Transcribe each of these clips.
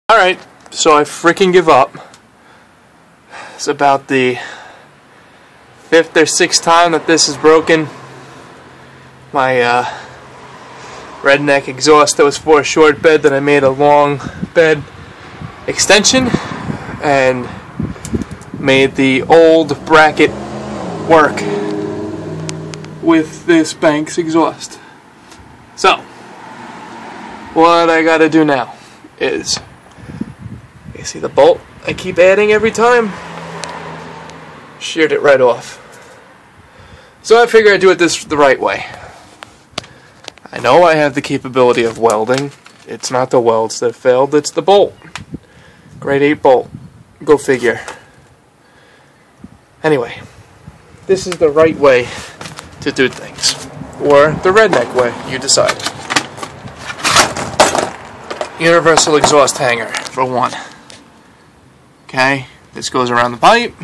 Alright, so I freaking give up. It's about the 5th or 6th time that this is broken. My Redneck exhaust that was for a short bed, that I made a long bed extension and made the old bracket work with this Banks exhaust. So, what I gotta do now is, you see the bolt I keep adding every time? Sheared it right off. So I figure I'd do it the right way. I know I have the capability of welding. It's not the welds that failed, it's the bolt. Grade 8 bolt. Go figure. Anyway, this is the right way to do things. Or the Redneck way, you decide. Universal exhaust hanger, for one. Okay, this goes around the pipe,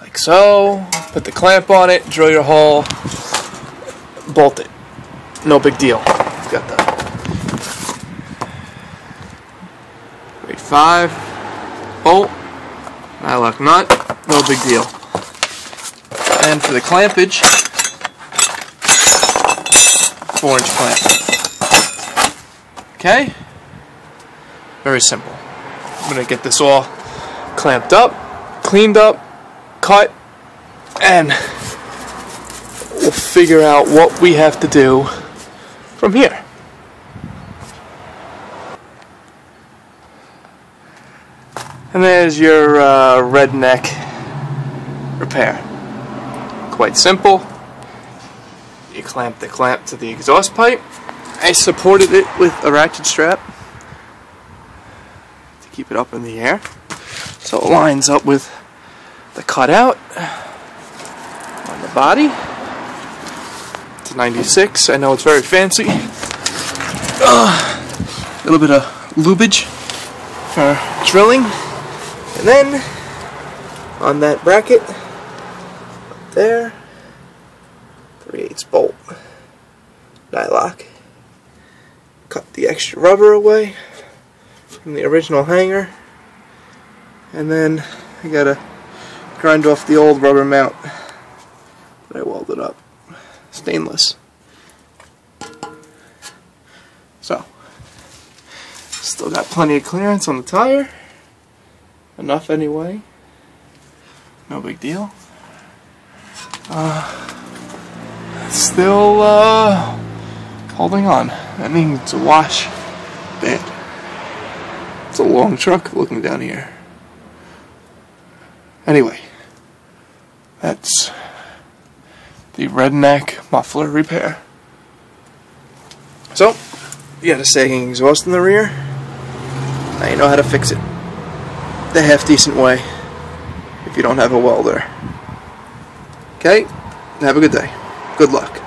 like so. Put the clamp on it, drill your hole, bolt it. No big deal. Got the grade 5 bolt, nylock nut, no big deal. And for the clampage, 4-inch clamp. Okay? Very simple. I'm going to get this all clamped up, cleaned up, cut, and we'll figure out what we have to do from here. And there's your Redneck repair. Quite simple. You clamp the clamp to the exhaust pipe. I supported it with a ratchet strap to keep it up in the air, so it lines up with the cutout on the body. It's a 96. I know it's very fancy. A little bit of lubage for drilling, and then on that bracket up there, 3/8 bolt, nylock. Cut the extra rubber away from the original hanger, and then I gotta grind off the old rubber mount that I welded up, stainless. So, still got plenty of clearance on the tire, enough anyway, no big deal. Still holding on. That needs a wash bed. It's a long truck looking down here. Anyway, that's the Redneck muffler repair. So, you got a sagging exhaust in the rear. Now you know how to fix it the half-decent way if you don't have a welder. Okay? Have a good day. Good luck.